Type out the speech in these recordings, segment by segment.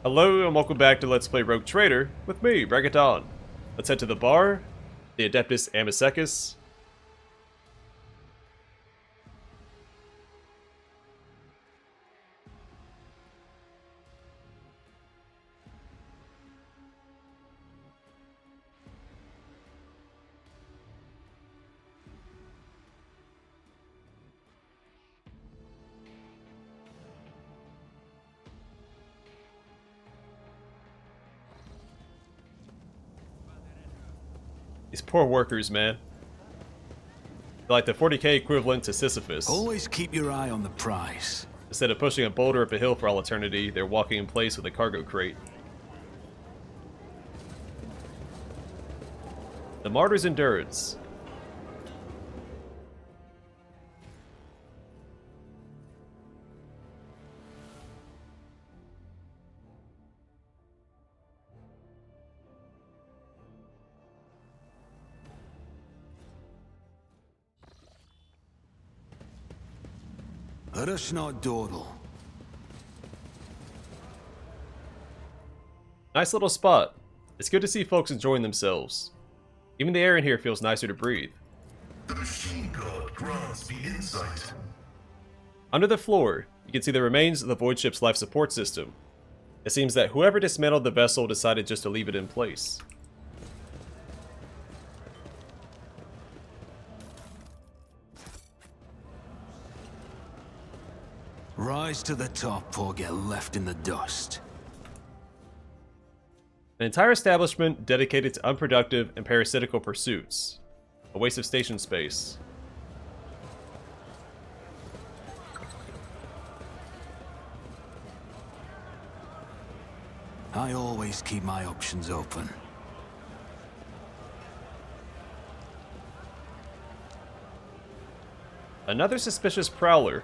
Hello and welcome back to Let's Play Rogue Trader with me, Bragaton. Let's head to the bar, the Adeptus Amasecus. These poor workers, man. They're like the 40k equivalent to Sisyphus. Always keep your eye on the prize. Instead of pushing a boulder up a hill for all eternity, they're walking in place with a cargo crate. The Martyr's Endurance. Rush not dawdle. Nice little spot. It's good to see folks enjoying themselves. Even the air in here feels nicer to breathe. The machine god grants me insight. Under the floor, you can see the remains of the void ship's life support system. It seems that whoever dismantled the vessel decided just to leave it in place. Rise to the top or get left in the dust. An entire establishment dedicated to unproductive and parasitical pursuits. A waste of station space. I always keep my options open. Another suspicious prowler.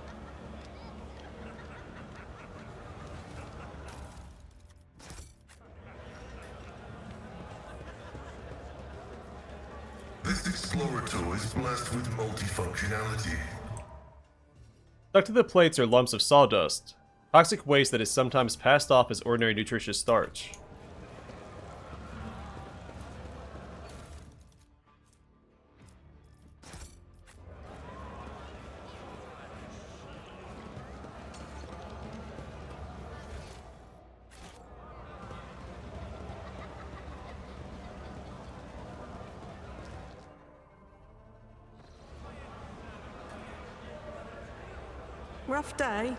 This explorator is blessed with multifunctionality. Stuck to the plates are lumps of sawdust, toxic waste that is sometimes passed off as ordinary nutritious starch. Rough day?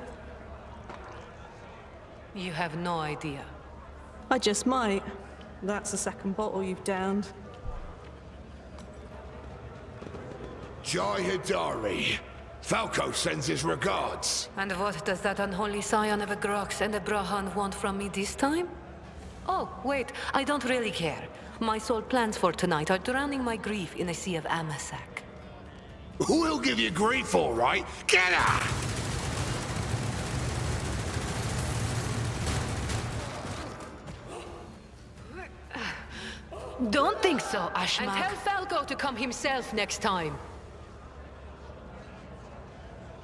You have no idea. I just might. That's the second bottle you've downed. Jae Heydari. Falco sends his regards. And what does that unholy scion of a Grox and a Brahan want from me this time? Oh, wait, I don't really care. My sole plans for tonight are drowning my grief in a sea of Amasec. We'll give you grief, all right. Get her! Don't think so, Ashmak. And tell Falco to come himself next time.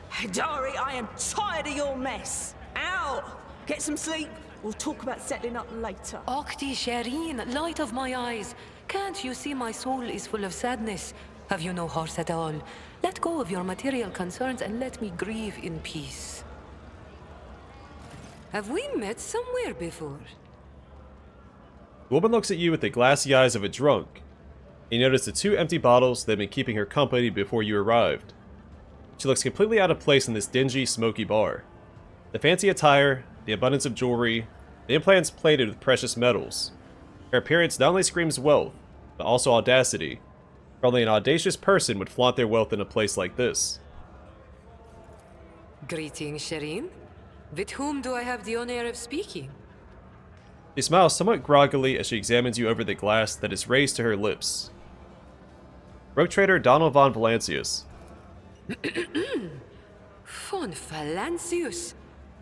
Heydari, I am tired of your mess. Out! Get some sleep. We'll talk about settling up later. Okti Shireen, light of my eyes. Can't you see my soul is full of sadness? Have you no heart at all? Let go of your material concerns and let me grieve in peace. Have we met somewhere before? The woman looks at you with the glassy eyes of a drunk. You notice the two empty bottles that had been keeping her company before you arrived. She looks completely out of place in this dingy, smoky bar. The fancy attire, the abundance of jewelry, the implants plated with precious metals. Her appearance not only screams wealth, but also audacity. For only an audacious person would flaunt their wealth in a place like this. Greetings, Shireen. With whom do I have the honor of speaking? She smiles somewhat groggily as she examines you over the glass that is raised to her lips. Rogue Trader Donald von Valancius. Von Valancius.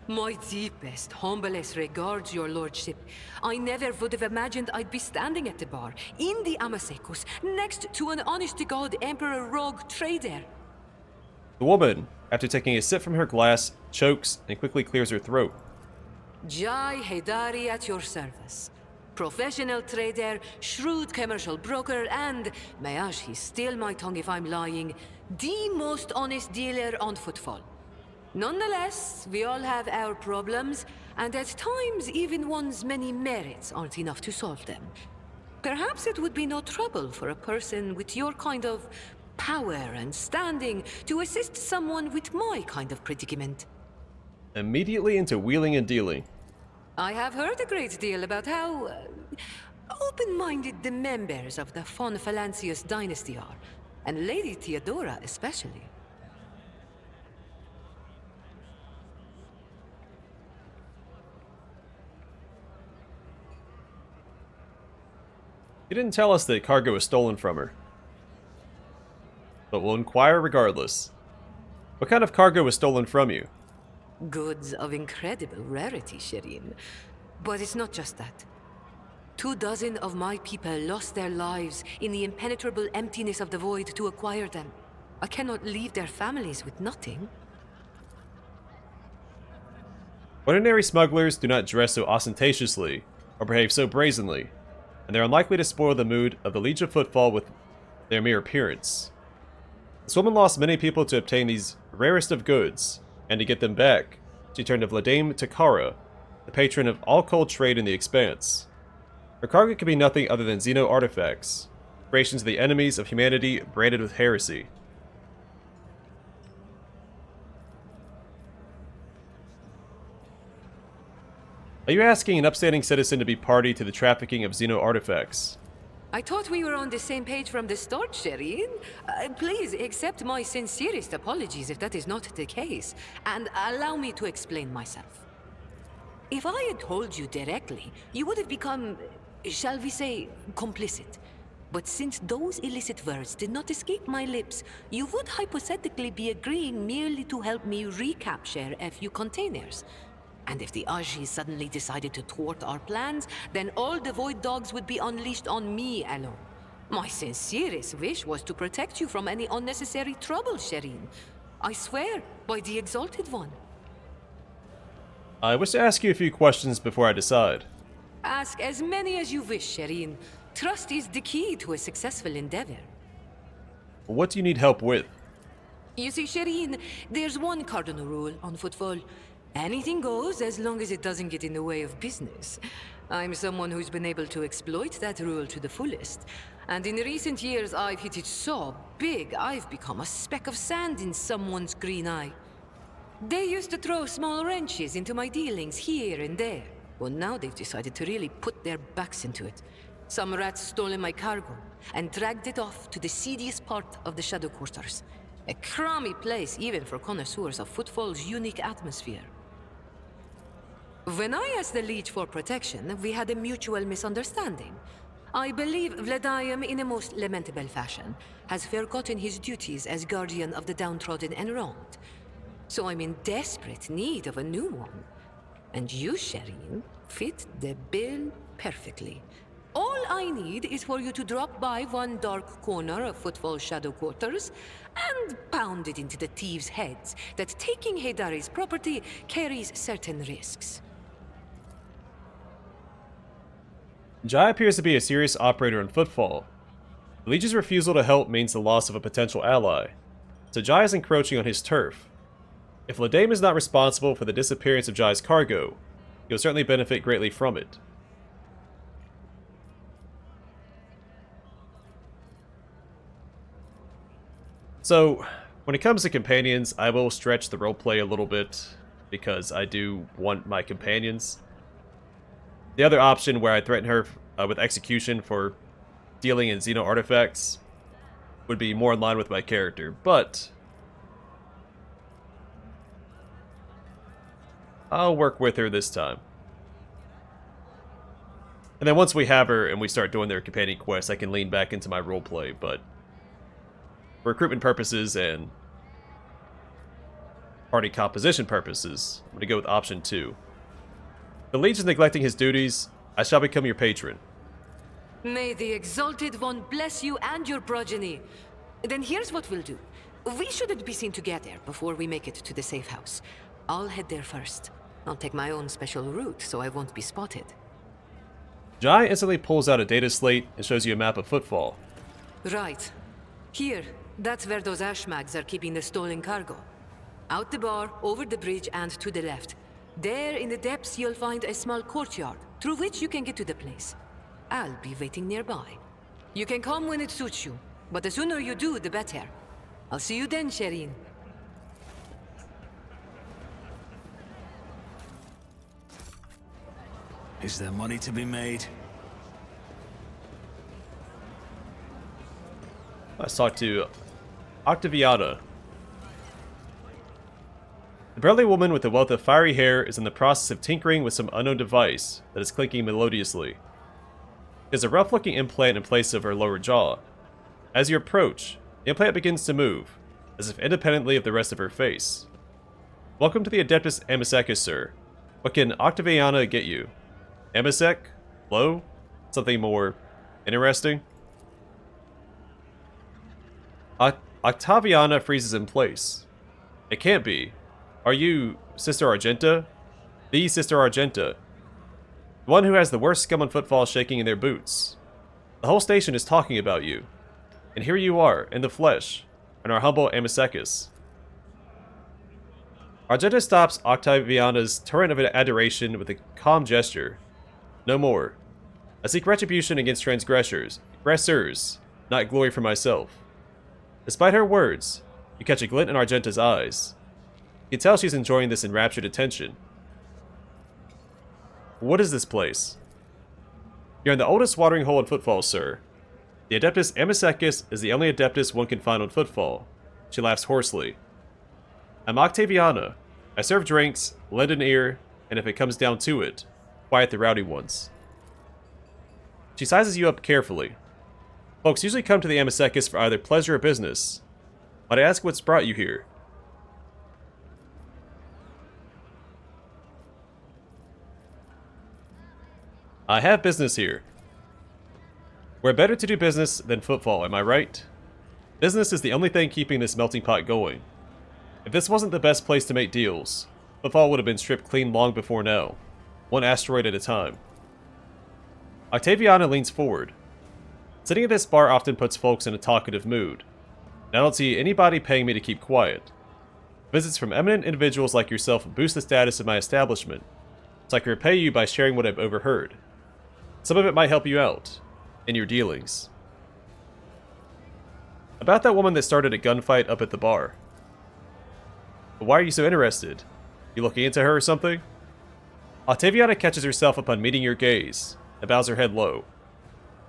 My deepest, humblest regards, your lordship. I never would have imagined I'd be standing at the bar, in the Amasecus, next to an honest-to-God Emperor Rogue Trader. The woman, after taking a sip from her glass, chokes and quickly clears her throat. Jae Heydari at your service. Professional trader, shrewd commercial broker, and, may he steal my tongue if I'm lying, the most honest dealer on footfall. Nonetheless, we all have our problems, and at times even one's many merits aren't enough to solve them. Perhaps it would be no trouble for a person with your kind of power and standing to assist someone with my kind of predicament. Immediately into wheeling and dealing. I have heard a great deal about how open-minded the members of the von Valancius dynasty are, and Lady Theodora especially. You didn't tell us that cargo was stolen from her. But we'll inquire regardless. What kind of cargo was stolen from you? Goods of incredible rarity, Shireen. But it's not just that. 24 of my people lost their lives in the impenetrable emptiness of the void to acquire them. I cannot leave their families with nothing. Ordinary smugglers do not dress so ostentatiously, or behave so brazenly, and they're unlikely to spoil the mood of the Legion of Footfall with their mere appearance. This woman lost many people to obtain these rarest of goods, and to get them back, she turned to Vladimir Takara, the patron of all cold trade in the Expanse. Her cargo could be nothing other than Xeno artifacts, creations of the enemies of humanity branded with heresy. Are you asking an upstanding citizen to be party to the trafficking of Xeno artifacts? I thought we were on the same page from the start, Shireen. Please accept my sincerest apologies if that is not the case, and allow me to explain myself. If I had told you directly, you would have become, shall we say, complicit. But since those illicit words did not escape my lips, you would hypothetically be agreeing merely to help me recapture a few containers. And if the Aji suddenly decided to thwart our plans, then all the Void Dogs would be unleashed on me alone. My sincerest wish was to protect you from any unnecessary trouble, Shireen. I swear, by the Exalted One. I wish to ask you a few questions before I decide. Ask as many as you wish, Shireen. Trust is the key to a successful endeavor. What do you need help with? You see, Shireen, there's one cardinal rule on footfall. Anything goes as long as it doesn't get in the way of business. I'm someone who's been able to exploit that rule to the fullest. And in recent years, I've hit it so big, I've become a speck of sand in someone's green eye. They used to throw small wrenches into my dealings here and there. Well, now they've decided to really put their backs into it. Some rats stolen my cargo and dragged it off to the seediest part of the Shadow Quarters. A crummy place even for connoisseurs of footfall's unique atmosphere. When I asked the Leech for protection, we had a mutual misunderstanding. I believe Vladimir, in a most lamentable fashion, has forgotten his duties as guardian of the downtrodden and wronged. So I'm in desperate need of a new one. And you, Shireen, fit the bill perfectly. All I need is for you to drop by one dark corner of Footfall's Shadow Quarters and pound it into the thieves' heads that taking Heydari's property carries certain risks. Jae appears to be a serious operator in Footfall. The Legion's refusal to help means the loss of a potential ally, so Jae is encroaching on his turf. If Ladame is not responsible for the disappearance of Jae's cargo, he'll certainly benefit greatly from it. So, when it comes to companions, I will stretch the roleplay a little bit, because I do want my companions. The other option where I threaten her with execution for dealing in Xeno artifacts would be more in line with my character, but I'll work with her this time. And then once we have her and we start doing their companion quests, I can lean back into my roleplay, but for recruitment purposes and party composition purposes, I'm going to go with option 2. The Legion is neglecting his duties. I shall become your patron. May the Exalted One bless you and your progeny. Then here's what we'll do. We shouldn't be seen together before we make it to the safe house. I'll head there first. I'll take my own special route so I won't be spotted. Jae instantly pulls out a data slate and shows you a map of Footfall. Right. Here, that's where those ashmags are keeping the stolen cargo. Out the bar, over the bridge, and to the left. There, in the depths, you'll find a small courtyard, through which you can get to the place. I'll be waiting nearby. You can come when it suits you, but the sooner you do, the better. I'll see you then, Shireen. Is there money to be made? Let's talk to Octaviana. The burly woman with a wealth of fiery hair is in the process of tinkering with some unknown device that is clinking melodiously. There's a rough-looking implant in place of her lower jaw. As you approach, the implant begins to move, as if independently of the rest of her face. Welcome to the Adeptus Amasecus, sir. What can Octaviana get you? Amasec? Low? Something more interesting? Octaviana freezes in place. It can't be. Are you Sister Argenta? The Sister Argenta. The one who has the worst scum on Footfall shaking in their boots. The whole station is talking about you. And here you are, in the flesh, in our humble Amasecus. Argenta stops Octaviana's torrent of adoration with a calm gesture. No more. I seek retribution against transgressors, not glory for myself. Despite her words, you catch a glint in Argenta's eyes. You can tell she's enjoying this enraptured attention. What is this place? You're in the oldest watering hole in Footfall, sir. The Adeptus Amasecus is the only Adeptus one can find on Footfall. She laughs hoarsely. I'm Octaviana. I serve drinks, lend an ear, and if it comes down to it, quiet the rowdy ones. She sizes you up carefully. Folks usually come to the Amasecus for either pleasure or business, but I ask what's brought you here. I have business here. We're better to do business than Footfall, am I right? Business is the only thing keeping this melting pot going. If this wasn't the best place to make deals, Footfall would have been stripped clean long before now, one asteroid at a time. Octaviana leans forward. Sitting at this bar often puts folks in a talkative mood, and I don't see anybody paying me to keep quiet. Visits from eminent individuals like yourself boost the status of my establishment, so I can repay you by sharing what I've overheard. Some of it might help you out, in your dealings. About that woman that started a gunfight up at the bar. But why are you so interested? You looking into her or something? Octaviana catches herself upon meeting your gaze, and bows her head low.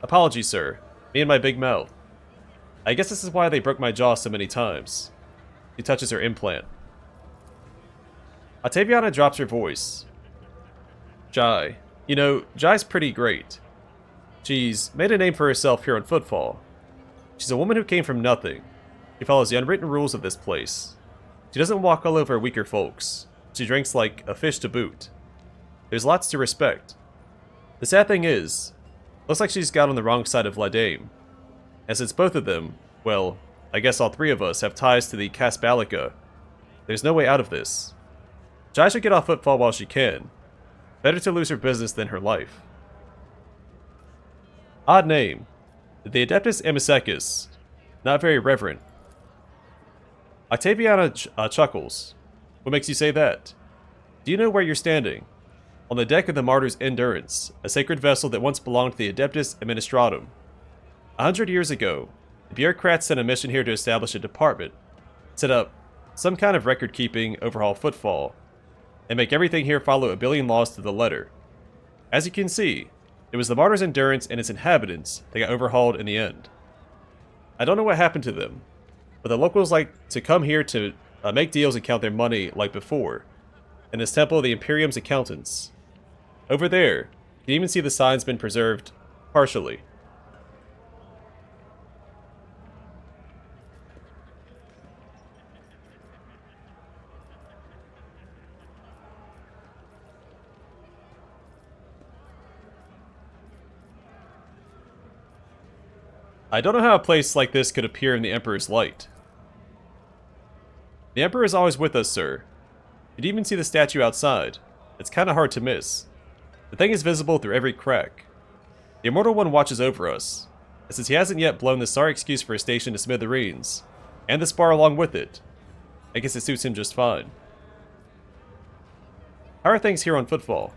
Apologies, sir. Me and my big mouth. I guess this is why they broke my jaw so many times. She touches her implant. Octaviana drops her voice. Jae. You know, Jae's pretty great. She's made a name for herself here on Footfall. She's a woman who came from nothing. She follows the unwritten rules of this place. She doesn't walk all over weaker folks. She drinks like a fish to boot. There's lots to respect. The sad thing is, looks like she's got on the wrong side of La Dame. And since both of them, well, I guess all three of us have ties to the Casbalica, there's no way out of this. Jae should get off Footfall while she can. Better to lose her business than her life. Odd name. The Adeptus Amasecus. Not very reverent. Octaviana chuckles. What makes you say that? Do you know where you're standing? On the deck of the Martyr's Endurance, a sacred vessel that once belonged to the Adeptus Administratum. 100 years ago, the bureaucrats sent a mission here to establish a department, set up some kind of record-keeping, overhaul Footfall, and make everything here follow a billion laws to the letter. As you can see, it was the Martyr's Endurance and its inhabitants that got overhauled in the end. I don't know what happened to them, but the locals like to come here to make deals and count their money like before, in this temple of the Imperium's accountants. Over there, you can even see the sign's been preserved partially. I don't know how a place like this could appear in the Emperor's light. The Emperor is always with us, sir. You'd even see the statue outside. It's kinda hard to miss. The thing is visible through every crack. The Immortal One watches over us, and since he hasn't yet blown the sorry excuse for his station to smithereens, and the spar along with it, I guess it suits him just fine. How are things here on Footfall?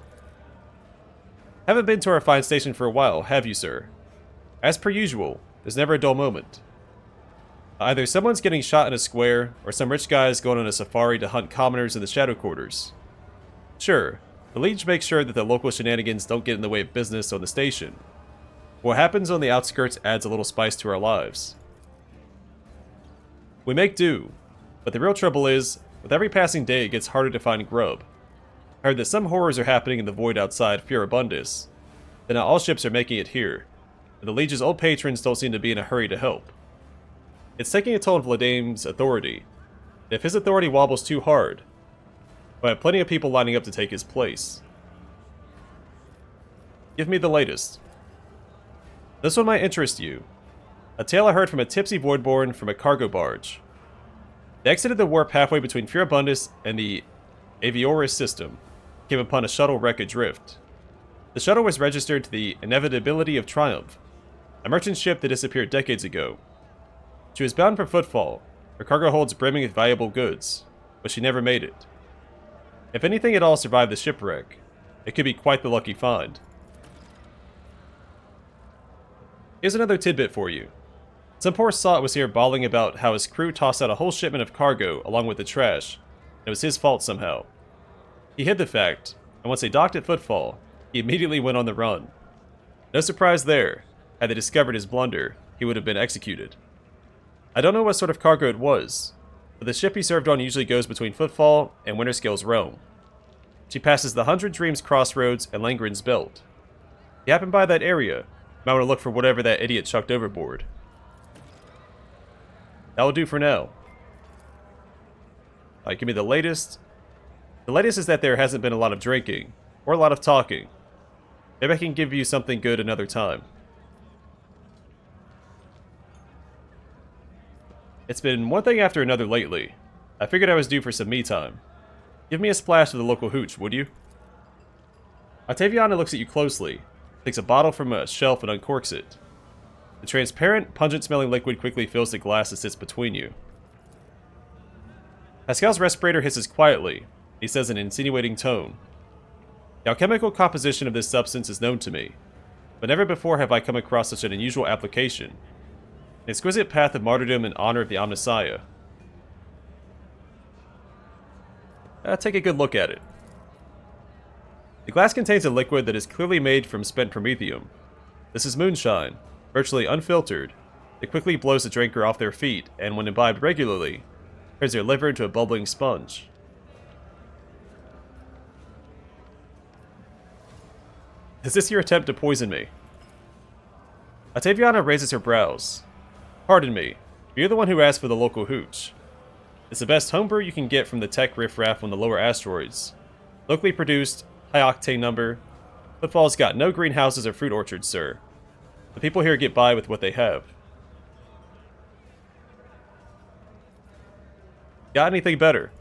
Haven't been to our fine station for a while, have you, sir? As per usual, there's never a dull moment. Either someone's getting shot in a square, or some rich guy's going on a safari to hunt commoners in the Shadow Quarters. Sure, the Liege makes sure that the local shenanigans don't get in the way of business on the station. What happens on the outskirts adds a little spice to our lives. We make do, but the real trouble is, with every passing day it gets harder to find grub. I heard that some horrors are happening in the void outside Furibundus, but not all ships are making it here, and the Liege's old patrons don't seem to be in a hurry to help. It's taking a toll on Vladame's authority, and if his authority wobbles too hard, we'll have plenty of people lining up to take his place. Give me the latest. This one might interest you. A tale I heard from a tipsy Voidborn from a cargo barge. They exited the warp halfway between Furibundus and the Avioris system, came upon a shuttle wreck adrift. The shuttle was registered to the Inevitability of Triumph, a merchant ship that disappeared decades ago. She was bound for Footfall, her cargo holds brimming with valuable goods, but she never made it. If anything at all survived the shipwreck, it could be quite the lucky find. Here's another tidbit for you. Some poor sot was here bawling about how his crew tossed out a whole shipment of cargo along with the trash, and it was his fault somehow. He hid the fact, and once they docked at Footfall, he immediately went on the run. No surprise there. Had they discovered his blunder, he would have been executed. I don't know what sort of cargo it was, but the ship he served on usually goes between Footfall and Winterscale's realm. She passes the 100 Dreams crossroads and Langren's Belt. If you happen by that area, you might want to look for whatever that idiot chucked overboard. That will do for now. Alright, give me the latest. The latest is that there hasn't been a lot of drinking, or a lot of talking. Maybe I can give you something good another time. It's been one thing after another lately. I figured I was due for some me time. Give me a splash of the local hooch, would you? Octaviana looks at you closely, takes a bottle from a shelf and uncorks it. The transparent, pungent-smelling liquid quickly fills the glass that sits between you. Pascal's respirator hisses quietly. He says in an insinuating tone, "The alchemical composition of this substance is known to me, but never before have I come across such an unusual application. An exquisite path of martyrdom in honor of the Omnissiah." Take a good look at it. The glass contains a liquid that is clearly made from spent promethium. This is moonshine, virtually unfiltered, that quickly blows the drinker off their feet and, when imbibed regularly, turns their liver into a bubbling sponge. Is this your attempt to poison me? Octaviana raises her brows. Pardon me, but you're the one who asked for the local hooch. It's the best homebrew you can get from the tech riffraff on the lower asteroids. Locally produced, high octane number. Footfall's got no greenhouses or fruit orchards, sir. The people here get by with what they have. Got anything better?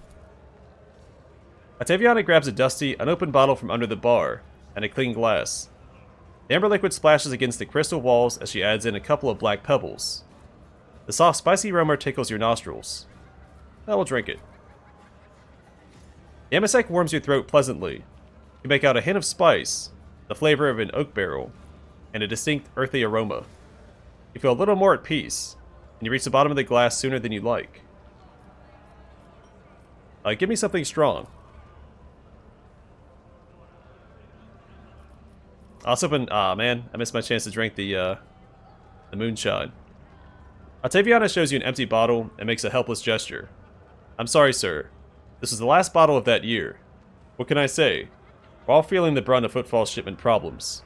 Octaviana grabs a dusty, unopened bottle from under the bar, and a clean glass. The amber liquid splashes against the crystal walls as she adds in a couple of black pebbles. The soft, spicy aroma tickles your nostrils. I will drink it. The Amasec warms your throat pleasantly. You make out a hint of spice, the flavor of an oak barrel, and a distinct earthy aroma. You feel a little more at peace, and you reach the bottom of the glass sooner than you'd like. Give me something strong. Also been, man, I missed my chance to drink the moonshine. Octaviana shows you an empty bottle and makes a helpless gesture. I'm sorry, sir. This is the last bottle of that year. What can I say? We're all feeling the brunt of Footfall shipment problems.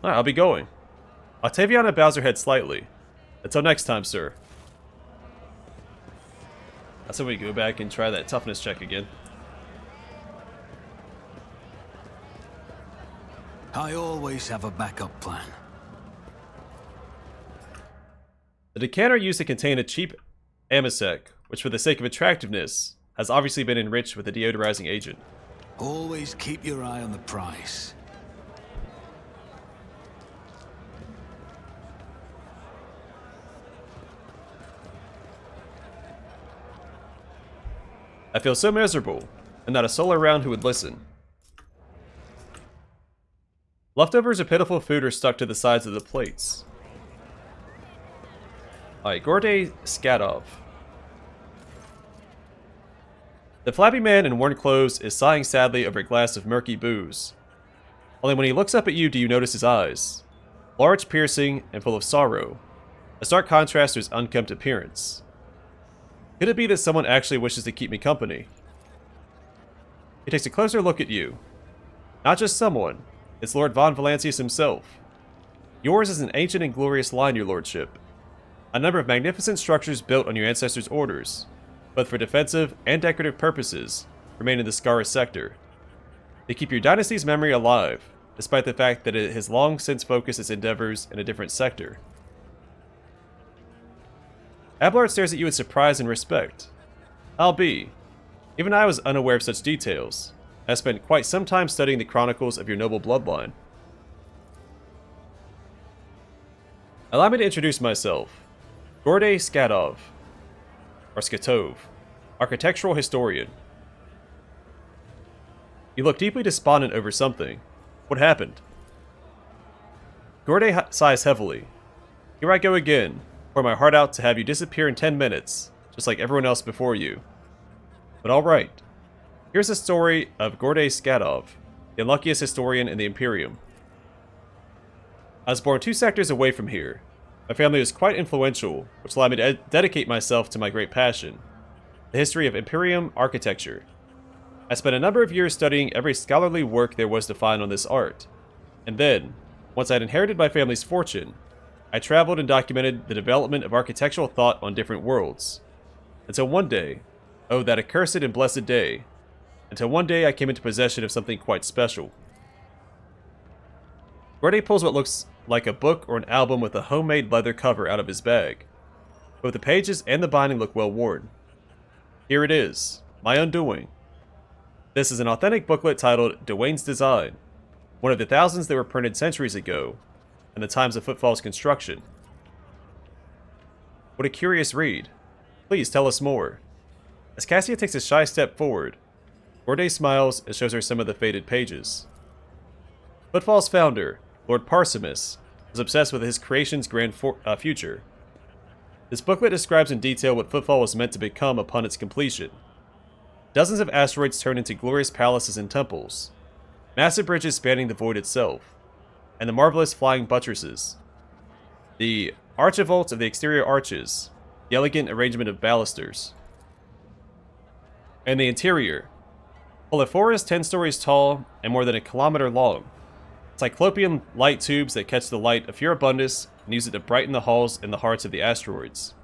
Alright, I'll be going. Octaviana bows her head slightly. Until next time, sir. So we go back and try that toughness check again. I always have a backup plan. The decanter used to contain a cheap Amasec, which for the sake of attractiveness, has obviously been enriched with a deodorizing agent. Always keep your eye on the price. I feel so miserable, and not a soul around who would listen. Leftovers of pitiful food are stuck to the sides of the plates. Alright, Gorde Skadov. The flabby man in worn clothes is sighing sadly over a glass of murky booze. Only when he looks up at you do you notice his eyes. Large, piercing, and full of sorrow. A stark contrast to his unkempt appearance. Could it be that someone actually wishes to keep me company? He takes a closer look at you. Not just someone, it's Lord von Valancius himself. Yours is an ancient and glorious line, your lordship. A number of magnificent structures built on your ancestors' orders, both for defensive and decorative purposes, remain in the Skara sector. They keep your dynasty's memory alive, despite the fact that it has long since focused its endeavors in a different sector. Abelard stares at you with surprise and respect. I'll be. Even I was unaware of such details. I spent quite some time studying the chronicles of your noble bloodline. Allow me to introduce myself. Gorde Skadov, or Skatov, architectural historian. You look deeply despondent over something. What happened? Gorde sighs heavily. Here I go again. Pour my heart out to have you disappear in 10 minutes, just like everyone else before you. But alright. Here's the story of Gorde Skadov, the unluckiest historian in the Imperium. I was born 2 sectors away from here. My family was quite influential, which allowed me to dedicate myself to my great passion, the history of Imperium architecture. I spent a number of years studying every scholarly work there was to find on this art. And then, once I had inherited my family's fortune, I traveled and documented the development of architectural thought on different worlds. Until one day, oh that accursed and blessed day, until one day I came into possession of something quite special. Gorde pulls what looks like a book or an album with a homemade leather cover out of his bag. Both the pages and the binding look well worn. Here it is, my undoing. This is an authentic booklet titled Dwayne's Design, one of the thousands that were printed centuries ago, in the times of Footfall's construction. What a curious read. Please tell us more. As Cassia takes a shy step forward, Gorde smiles and shows her some of the faded pages. Footfall's founder, Lord Parsimus, was obsessed with his creation's grand future. This booklet describes in detail what Footfall was meant to become upon its completion. Dozens of asteroids turned into glorious palaces and temples, massive bridges spanning the void itself, and the marvelous flying buttresses. The archivolts of the exterior arches, the elegant arrangement of balusters. And the interior, full of forests 10 stories tall and more than a kilometer long. Cyclopean light tubes that catch the light of Furibundus and use it to brighten the halls and the hearts of the asteroids.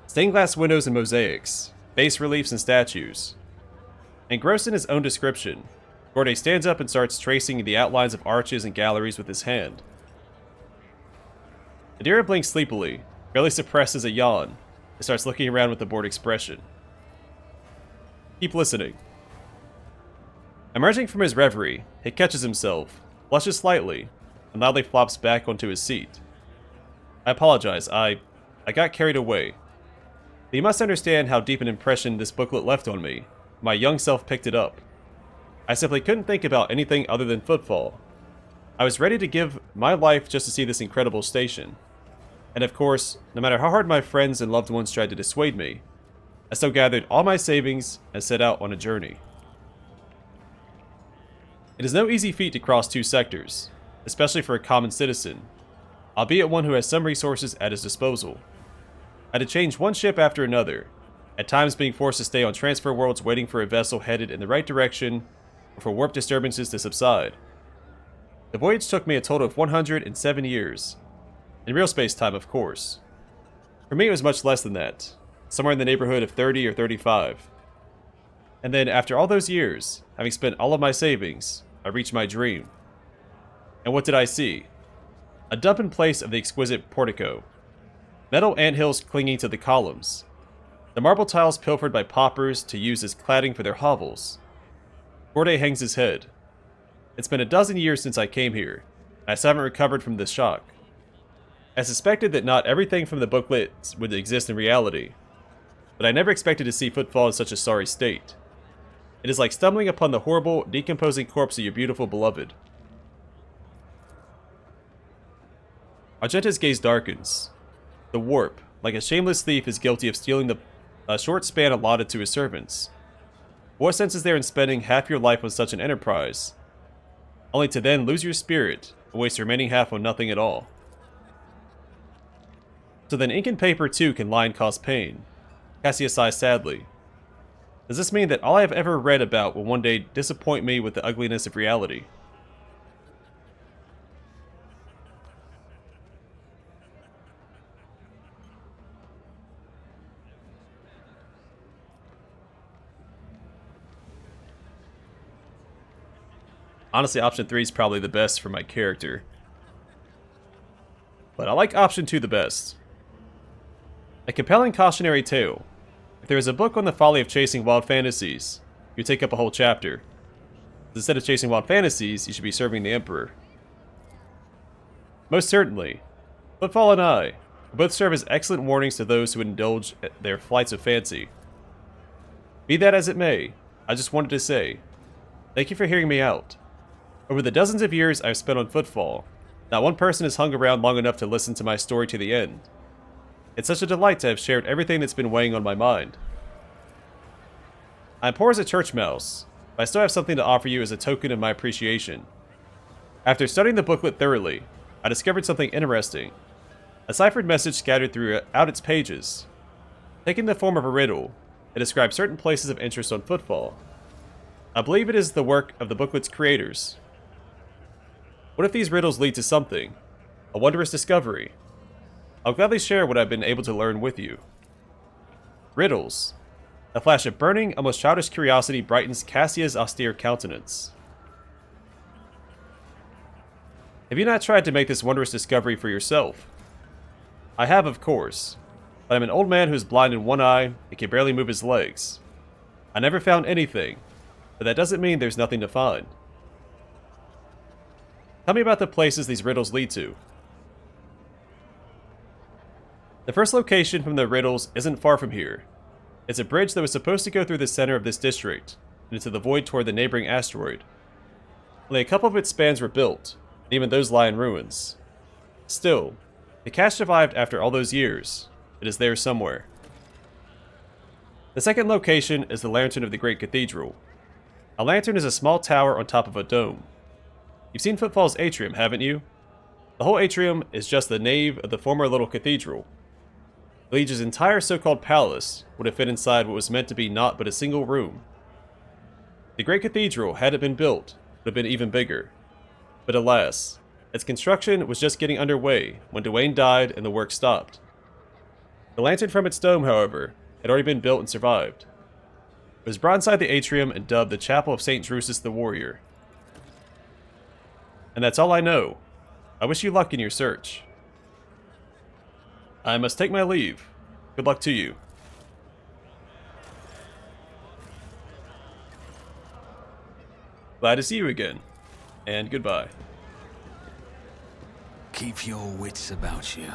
Stained glass windows and mosaics, bas reliefs and statues. Engrossed in his own description, Gorde stands up and starts tracing the outlines of arches and galleries with his hand. Adira blinks sleepily, barely suppresses a yawn, and starts looking around with a bored expression. Keep listening. Emerging from his reverie, he catches himself, blushes slightly, and loudly flops back onto his seat. I apologize, I got carried away. But you must understand how deep an impression this booklet left on me. My young self picked it up. I simply couldn't think about anything other than Footfall. I was ready to give my life just to see this incredible station. And of course, no matter how hard my friends and loved ones tried to dissuade me, I still gathered all my savings and set out on a journey. It is no easy feat to cross 2 sectors, especially for a common citizen, albeit one who has some resources at his disposal. I had to change one ship after another, at times being forced to stay on transfer worlds waiting for a vessel headed in the right direction or for warp disturbances to subside. The voyage took me a total of 107 years, in real space time of course. For me it was much less than that, somewhere in the neighborhood of 30 or 35. And then after all those years, having spent all of my savings, I reached my dream. And what did I see? A dump in place of the exquisite portico. metal anthills clinging to the columns, the marble tiles pilfered by paupers to use as cladding for their hovels. Corday hangs his head. It's been a dozen years since I came here, and I still haven't recovered from this shock. I suspected that not everything from the booklet would exist in reality, but I never expected to see Footfall in such a sorry state. It is like stumbling upon the horrible, decomposing corpse of your beautiful beloved. Argenta's gaze darkens. The warp, like a shameless thief, is guilty of stealing a short span allotted to his servants. What sense is there in spending half your life on such an enterprise, only to then lose your spirit and waste the remaining half on nothing at all? So then ink and paper too can lie and cause pain. Cassia sighs sadly. Does this mean that all I have ever read about will one day disappoint me with the ugliness of reality? Honestly, option 3 is probably the best for my character. But I like option 2 the best. A compelling cautionary tale. If there is a book on the folly of chasing wild fantasies, you take up a whole chapter. Instead of chasing wild fantasies, you should be serving the Emperor. Most certainly. Footfall and I both serve as excellent warnings to those who would indulge their flights of fancy. Be that as it may, I just wanted to say, thank you for hearing me out. Over the dozens of years I've spent on Footfall, not one person has hung around long enough to listen to my story to the end. It's such a delight to have shared everything that's been weighing on my mind. I'm poor as a church mouse, but I still have something to offer you as a token of my appreciation. After studying the booklet thoroughly, I discovered something interesting. A ciphered message scattered throughout its pages. Taking the form of a riddle, it describes certain places of interest on Footfall. I believe it is the work of the booklet's creators. What if these riddles lead to something? A wondrous discovery? I'll gladly share what I've been able to learn with you. Riddles. A flash of burning, almost childish curiosity brightens Cassia's austere countenance. Have you not tried to make this wondrous discovery for yourself? I have, of course, but I'm an old man who's blind in one eye and can barely move his legs. I never found anything, but that doesn't mean there's nothing to find. Tell me about the places these riddles lead to. The first location from the riddles isn't far from here. It's a bridge that was supposed to go through the center of this district, and into the void toward the neighboring asteroid. Only a couple of its spans were built, and even those lie in ruins. Still, the cache survived after all those years. It is there somewhere. The second location is the lantern of the Great Cathedral. A lantern is a small tower on top of a dome. You've seen Footfall's atrium, haven't you? The whole atrium is just the nave of the former little cathedral. The Liege's entire so-called palace would have fit inside what was meant to be naught but a single room. The Great Cathedral, had it been built, would have been even bigger. But alas, its construction was just getting underway when Dwayne died and the work stopped. The lantern from its dome, however, had already been built and survived. It was brought inside the atrium and dubbed the Chapel of St. Drusus the Warrior. And that's all I know. I wish you luck in your search. I must take my leave. Good luck to you. Glad to see you again. And goodbye. Keep your wits about you.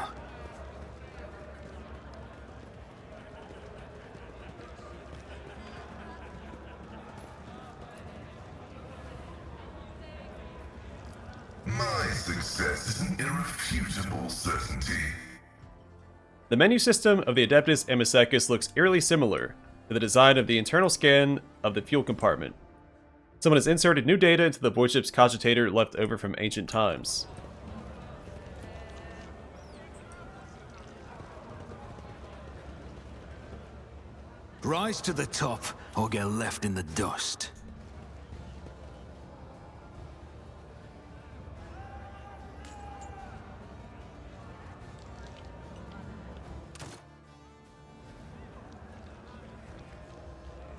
My success is an irrefutable certainty. The menu system of the Adeptus Amasecus looks eerily similar to the design of the internal scan of the fuel compartment. Someone has inserted new data into the void ship's cogitator left over from ancient times. Rise to the top, or get left in the dust.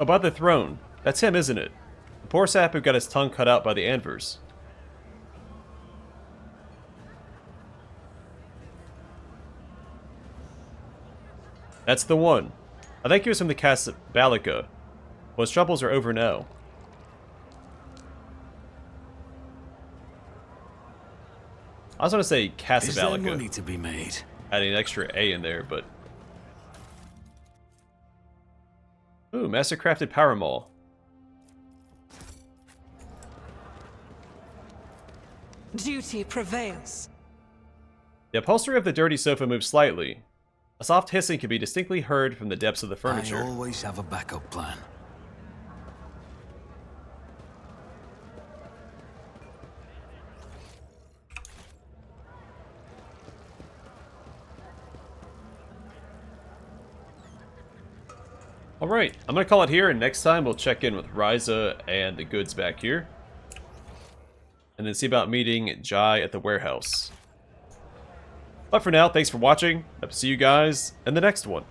About the throne. That's him, isn't it? The poor sap who got his tongue cut out by the anvers. That's the one. I think he was from the Casa Balica. Well, his troubles are over now. I was going to say Casa Is there Balica. money to be made? Adding an extra A in there, but... Ooh, Mastercrafted Power Maul. Duty prevails. The upholstery of the dirty sofa moves slightly. A soft hissing can be distinctly heard from the depths of the I furniture. always have a backup plan. Alright, I'm going to call it here, and next time we'll check in with Ryza and the goods back here. And then see about meeting Jae at the warehouse. But for now, thanks for watching. I'll see you guys in the next one.